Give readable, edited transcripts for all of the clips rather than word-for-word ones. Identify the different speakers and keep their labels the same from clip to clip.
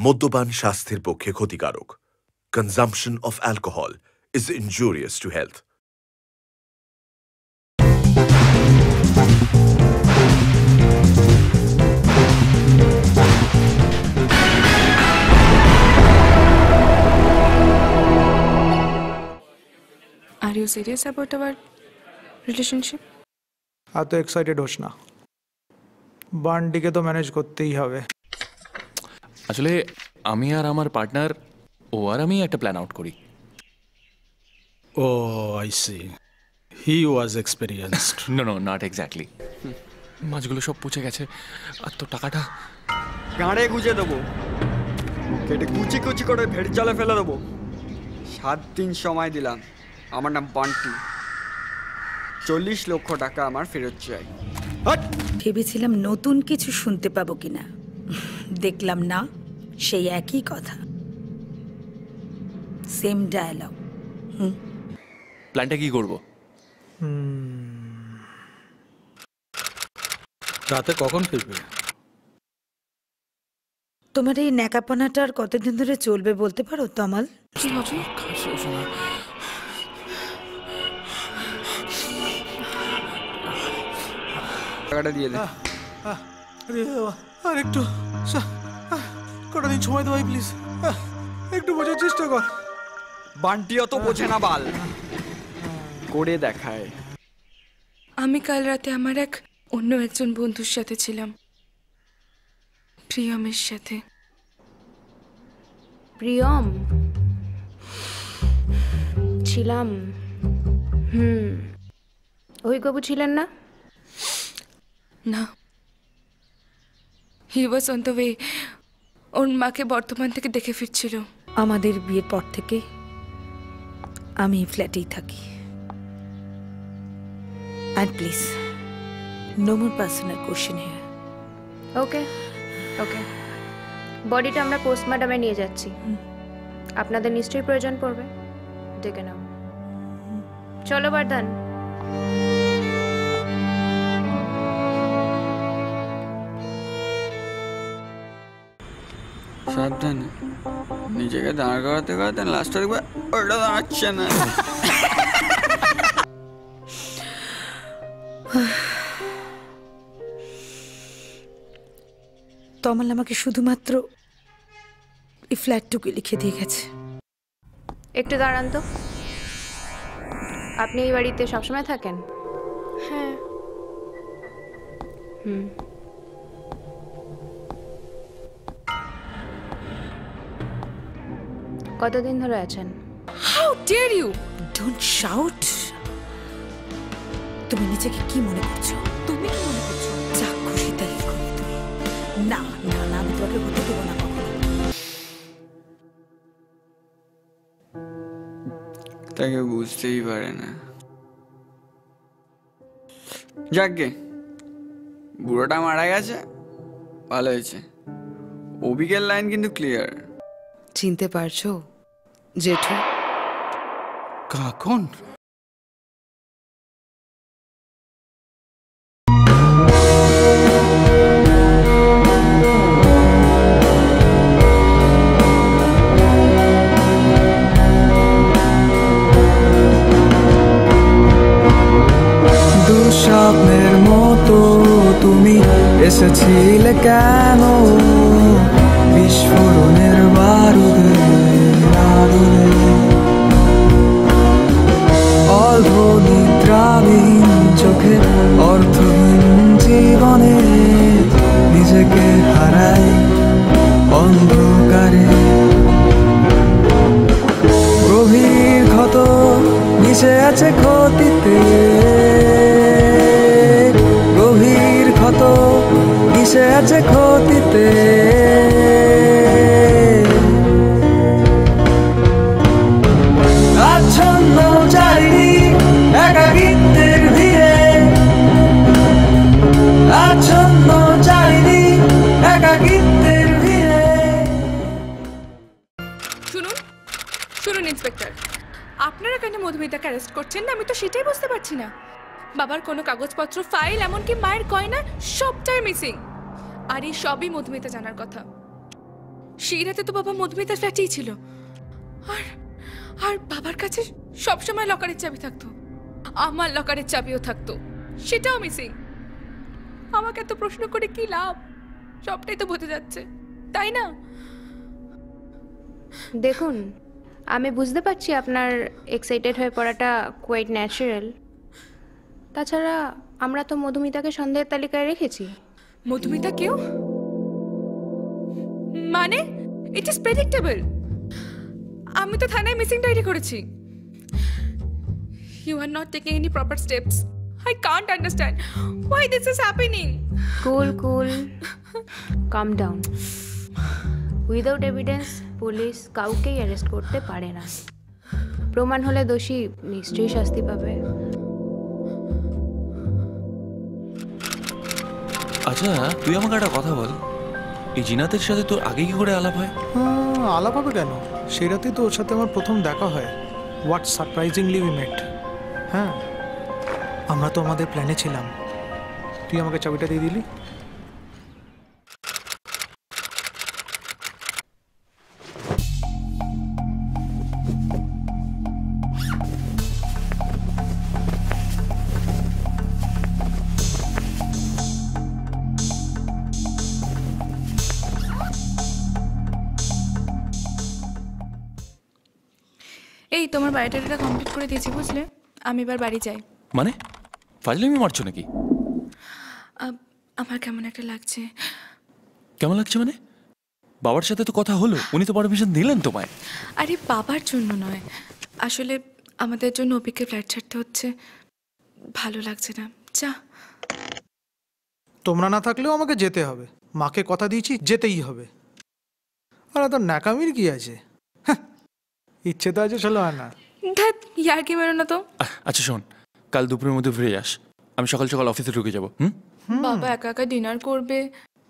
Speaker 1: মদ্যপান স্বাস্থ্যের পক্ষে ক্ষতিকারক। Consumption of alcohol is injurious to health.
Speaker 2: Are you serious about our relationship?
Speaker 3: এত এক্সাইটেড হোস না, বান্ডিকে তো ম্যানেজ করতেই হবে।
Speaker 4: আসলে আমি আর আমার পার্টনার ও আর আমি একটা প্ল্যান আউট করি।
Speaker 5: Oh I see, he was experienced.
Speaker 4: No no, not exactly. মাছগুলো সব পুছে গেছে, আর তো টাকাটা
Speaker 6: গাঁড়ে গুজে দেবো, কেটে কুচি কুচি করে ভেড়ি জলে ফেলে দেবো। 7 দিন সময় দিলাম, আমার নাম বান্টি। 40 লক্ষ টাকা আমার ফেরত চাই।
Speaker 7: ভেবেছিলাম নতুন কিছু শুনতে পাবো কিনা, দেখলাম না, সেই একই কথা, সেম ডায়ালগ।
Speaker 4: প্ল্যানটা কি করব?
Speaker 5: রাতে কখন ফিরবে?
Speaker 7: তোমার এই ন্যাকাপনাটা আর কতদিন ধরে চলবে বলতে পারো তমাল?
Speaker 2: কি হবে?
Speaker 6: টাকাটা দিয়ে দে।
Speaker 3: আর একটু কটা দিন সময় দেওয়াই প্লিজ, একটু বোঝার চেষ্টা কর।
Speaker 6: বান্টি অত বোঝে না বাল, করে দেখায়।
Speaker 2: আমি কাল রাতে আমার অন্য একজন বন্ধুর সাথে ছিলাম, প্রিয়মের সাথে।
Speaker 8: প্রিয়ম ছিলাম? ওই কবু ছিলেন না?
Speaker 2: না, হি ওয়াজ অন দ্য ওয়ে। ওর মাকে বর্ধমান থেকে দেখে ফিরছিল।
Speaker 7: আমাদের বিয়ের পর থেকে আমি এই ফ্ল্যাটেই থাকি। And please, no more personal question here.
Speaker 8: Okay okay, বডিটা আমরা পোস্টমর্টমে নিয়ে যাচ্ছি। আপনাদের নিশ্চয়ই প্রয়োজন পড়বে, ডেকে নাও। চলো বর্ধন।
Speaker 6: সাবধানে, নিজেকে দাঁড় করাতে করাতে লাস্টে দেখবে ওটা দাঁড়াচ্ছে না।
Speaker 7: তমাল আমাকে শুধুমাত্র এই ফ্ল্যাটটুকু লিখে দিয়ে গেছে।
Speaker 8: একটু দাঁড়ান তো, আপনি এই বাড়িতে সবসময় থাকেন?
Speaker 2: হ্যাঁ।
Speaker 8: কতদিন ধরে আছেন?
Speaker 2: How dare you!
Speaker 7: Don't shout! তুমি নিজেকে কি মনে করছো?
Speaker 2: তুমি কি মনে করছো?
Speaker 7: যা খুশি তাই করো তুমি। না না না, আমি তোমাকে হতে দেবো না কখনো।
Speaker 6: তাকে বুঝতেই পারে না। যাকগে, বুড়োটা মারা গেছে, ভালো হয়েছে। অবিকের লাইন কিন্তু ক্লিয়ার।
Speaker 9: চিনতে পারছো জেঠু?
Speaker 5: কাকন?
Speaker 3: দুঃস্বপ্নের মতো তুমি এসেছিলে কেন, বিস্ফোরণের বারুদে আগুনে, অর্ধনিদ্রাহীন চোখে অর্থহীন জীবনে নিজেকে হারাই অন্ধকারে। গভীর ক্ষত মিশে আছে ক্ষতিতে, গভীর ক্ষত মিশে আছে ক্ষতিতে। আচ্ছন্ন চারিদিক একাকিত্বের ভিড়ে, আচ্ছন্ন চারিদিক একাকিত্বের ভিড়ে।
Speaker 2: শুনুন শুনুন ইন্সপেক্টর, আপনারা কেন মধুমিতাকে অ্যারেস্ট করছেন না, আমি তো সেটাই বুঝতে পারছি না। বাবার কোনো কাগজপত্র, ফাইল, এমনকি মায়ের গয়না সবটাই মিসিং। আর এই সবই মধুমিতা জানার কথা। সেই রাতে তো বাবা মধুমিতার ফ্ল্যাটেই ছিল। আর আর বাবার কাছে সবসময় লকারের চাবি থাকতো, আমার লকারের চাবিও থাকতো, সেটাও মিসিং। আমাকে এত প্রশ্ন করে কি লাভ? সবটাই তো বোঝা যাচ্ছে, তাই না?
Speaker 8: দেখুন, আমি বুঝতে পারছি আপনার এক্সাইটেড হয়ে পড়াটা কোয়াইট ন্যাচারাল। তাছাড়া আমরা তো মধুমিতাকে সন্দেহের তালিকায় রেখেছি।
Speaker 2: মধুমিতা কেউ মানে? It is predictable. আমি তো থানায় মিসিং ডায়েরি করেছি। You are not taking any proper steps. I can't understand why this is happening.
Speaker 8: Cool calm down. Without evidence police কাউকেই অ্যারেস্ট করতে পারে না। প্রমাণ হলে দোষী নিশ্চয়ই শাস্তি পাবে।
Speaker 4: আচ্ছা, তুই আমাকে একটা কথা বল, এই জিনাতের সাথে তোর আগে কি করে আলাপ হয়?
Speaker 3: আলাপ হবে কেন? সেই রাতেই তো ওর সাথে আমার প্রথম দেখা হয়। হোয়াট সারপ্রাইজিংলি উই মেট। হ্যাঁ, আমরা তো আমাদের প্ল্যানে ছিলাম। তুই আমাকে চাবিটা দিয়ে দিলি।
Speaker 2: এই তোমার বায়োডাটাটা কমপ্লিট করে দিয়েছি, বুঝলে? আমি এবার বাড়ি যাই।
Speaker 4: মানে ফাজলামি মারছো নাকি?
Speaker 2: আমার কেমন একটা লাগছে।
Speaker 4: কেমন লাগছে মানে? বাবার সাথে তো কথা হলো, উনি তো পারমিশন দিলেন তোমায়।
Speaker 2: আরে বাবার জন্য নয়, আসলে আমাদের জন্য অপিকে ফ্ল্যাট ছাড়তে হচ্ছে, ভালো লাগছে না। যা।
Speaker 3: তোমরা না থাকলেও আমাকে যেতে হবে। মাকে কথা দিয়েছি, যেতেই হবে। আর এত ন্যাকামির কি আছে? ইচ্ছে তো আছে, চলো না।
Speaker 2: ধ্যাত, ইয়ার কি মেরো না তো।
Speaker 4: আচ্ছা শোন, কাল দুপুরের মধ্যে ফিরে যাস, আমি সকাল সকাল অফিসে ঢুকে যাবো।
Speaker 2: বাবা একা একা ডিনার করবে?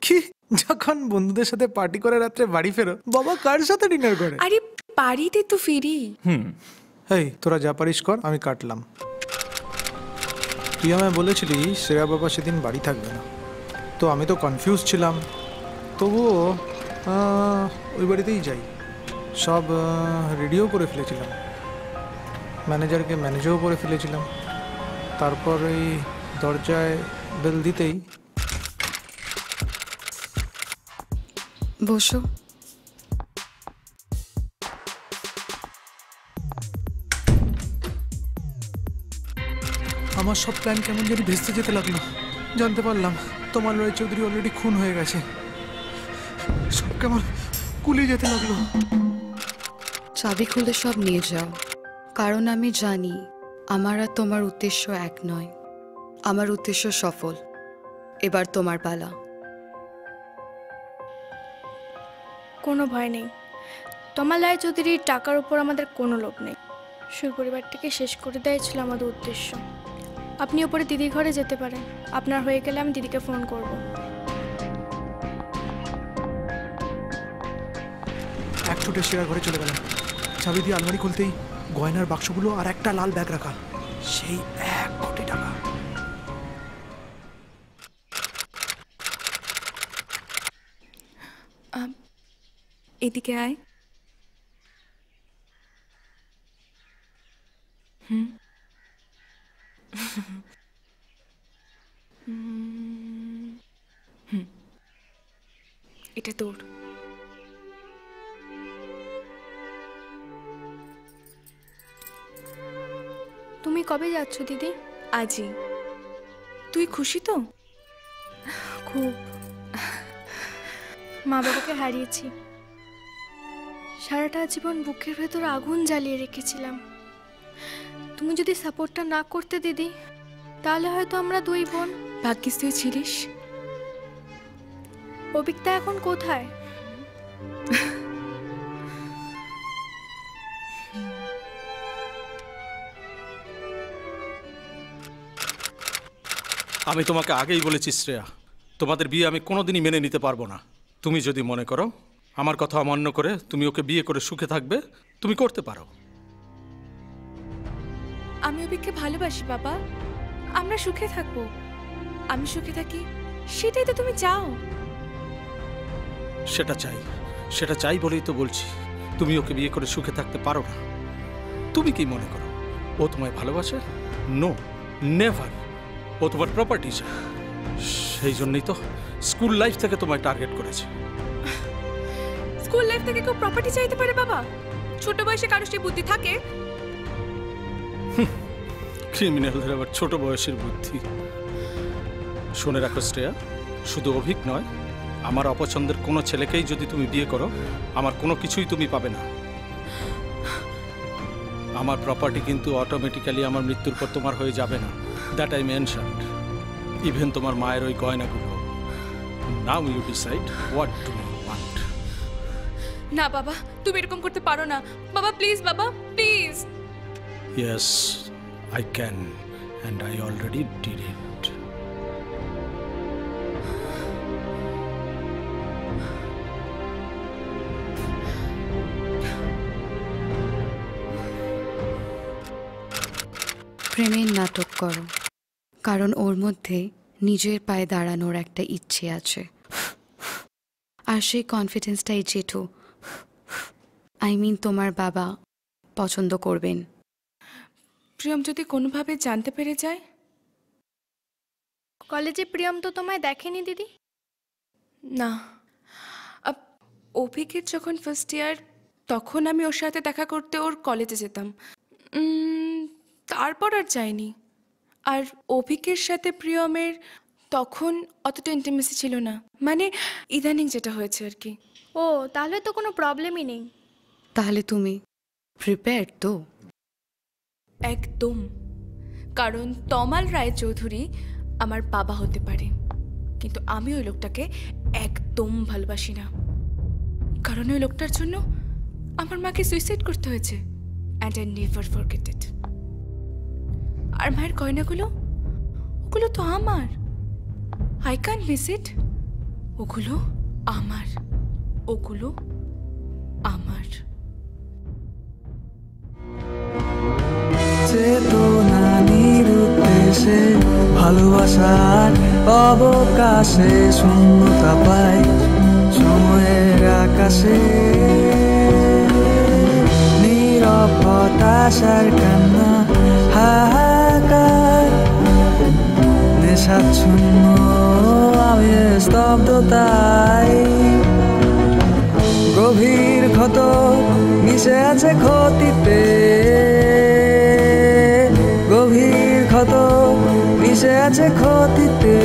Speaker 3: কি, যখন বন্ধুদের সাথে পার্টি করে রাত্রে বাড়ি ফেরো, বাবা কার সাথে ডিনার করে?
Speaker 2: আরে বাড়িতে তো ফিরি।
Speaker 3: এই তোরা যা পারিস কর, আমি কাটলাম। তুই আমায় বলেছিলি শ্রেয়া বাবা সেদিন বাড়ি থাকবে না, তো আমি তো কনফিউজ ছিলাম। তবুও ওই বাড়িতেই যাই। সব রেডিও করে ফেলেছিলাম, ম্যানেজারকে ম্যানেজও করে ফেলেছিলাম। তারপর এই দরজায় বেল দিতেই
Speaker 9: বসো।
Speaker 3: আমার সব প্ল্যান কেমন যেন ভেস্তে যেতে লাগলো। জানতে পারলাম তোমার রায় চৌধুরী অলরেডি খুন হয়ে গেছে। সব কেমন কুলিয়ে যেতে লাগলো।
Speaker 9: চাবি খুলে সব নিয়ে যাও, কারণ আমি জানি আমার আর তোমার উদ্দেশ্য এক নয়। আমার উদ্দেশ্য সফল। এবার তোমার পালা।
Speaker 10: কোনো ভয় নেই। তোমার রায় চৌধুরীর টাকার উপর আমাদের কোনো লোভ নেই। সুপরিবারটাকে শেষ করে দেওয়াই ছিল আমাদের উদ্দেশ্য। আপনি ওপরে দিদির ঘরে যেতে পারেন। আপনার হয়ে গেলে আমি দিদিকে ফোন করব।
Speaker 3: এক ছুটে সেরা ঘরে চলে গেলাম। চাবি দিয়ে আলমারি খুলতেই গয়নার বাক্সগুলো আর একটা লাল ব্যাগ রাখা, সেই 1 কোটি টাকা।
Speaker 2: এদিকে আয়। এটা তোর।
Speaker 10: তুমি কবে যাচ্ছ দিদি?
Speaker 2: আজই। তুই খুশি তো?
Speaker 10: খুব। মা বাবাকে হারিয়েছি, সারাটা জীবন বুকের ভেতর আগুন জ্বালিয়ে রেখেছিলাম। তুমি যদি সাপোর্টটা না করতে দিদি, তাহলে হয়তো আমরা 2 বোন।
Speaker 2: ভাগ্যিস তুই ছিলিস।
Speaker 10: অভিকতা এখন কোথায়?
Speaker 5: আমি তোমাকে আগেই বলেছি শ্রেয়া, তোমাদের বিয়ে আমি কোনোদিনই মেনে নিতে পারবো না। তুমি যদি মনে করো আমার কথা অমান্য করে তুমি ওকে বিয়ে করে সুখে থাকবে, তুমি করতে পারো।
Speaker 2: আমি অভিককে ভালোবাসি বাবা, আমরা সুখে থাকবো। আমি সুখে থাকি, সেটাই তো তুমি চাও।
Speaker 5: সেটা চাই, সেটা চাই বলেই তো বলছি তুমি ওকে বিয়ে করে সুখে থাকতে পারো না। তুমি কি মনে করো ও তোমায় ভালোবাসে? No, never. ও তোমার প্রপার্টি চায়। সেই জন্যই তো স্কুল লাইফ থেকে তোমায় টার্গেট করেছে।
Speaker 2: স্কুল লাইফ থেকে কেউ প্রপার্টি চাইতে পারে বাবা? ছোট বয়সে কারো সেই বুদ্ধি থাকে?
Speaker 5: ক্রিমিনালদের আবার ছোট বয়সের বুদ্ধি। শুনে রাখো শ্রেয়া, শুধু অভিক নয়, আমার অপছন্দের কোনো ছেলেকেই যদি তুমি বিয়ে করো, আমার কোনো কিছুই তুমি পাবে না। আমার প্রপার্টি কিন্তু অটোমেটিক্যালি আমার মৃত্যুর পর তোমার হয়ে যাবে না। That I mentioned. ইভেন তোমার মায়ের ওই গয়নাগুলো। Now you decide what do you want.
Speaker 2: না বাবা, তুমি এরকম করতে পারো না বাবা, প্লিজ বাবা, please.
Speaker 5: Yes, I can, and I already did it.
Speaker 9: প্রেমের নাটক করো, কারণ ওর মধ্যে নিজের পায়ে দাঁড়ানোর একটা ইচ্ছে আছে, আর সেই কনফিডেন্সটাই জেঠু, আই মিন তোমার বাবা পছন্দ করবেন।
Speaker 2: প্রিয়ম যদি কোনোভাবে জানতে পেরে যায়?
Speaker 10: কলেজে প্রিয়ম তো তোমায় দেখেনি দিদি।
Speaker 2: না, অভিকের যখন ফার্স্ট ইয়ার, তখন আমি ওর সাথে দেখা করতে ওর কলেজে যেতাম। তারপর আর যাইনি। আর অভিকের সাথে প্রিয়মের তখন অতটা ইন্টিমেসি ছিল না, মানে ইদানিং যেটা হয়েছে আর কি।
Speaker 10: ও, তাহলে তো কোনো প্রবলেমই নেই।
Speaker 9: তাহলে তুমি প্রিপেয়ার তো?
Speaker 2: একদম, কারণ তমাল রায়চৌধুরী আমার বাবা হতে পারে, কিন্তু আমি ওই লোকটাকে একদম ভালোবাসি না, কারণ ওই লোকটার জন্য আমার মাকে সুইসাইড করতে হয়েছে, and I never forget it. আর মায়ের গয়নাগুলো, ওগুলো তো আমার, আই ক্যান মিস ইট। ওগুলো আমার, ওগুলো আমার।
Speaker 11: চেতনা নিরুদ্দেশে ভালোবাসার অবকাশে শূন্যতা পাই সময়ের আকাশে, নীরব হতাশার কান্না হাহাকার, নেশাচ্ছন্ন আমি স্তব্ধতায়, গভীর ক্ষত মিশে আছে ক্ষতিতে, গভীর ক্ষত মিশে আছে ক্ষতিতে।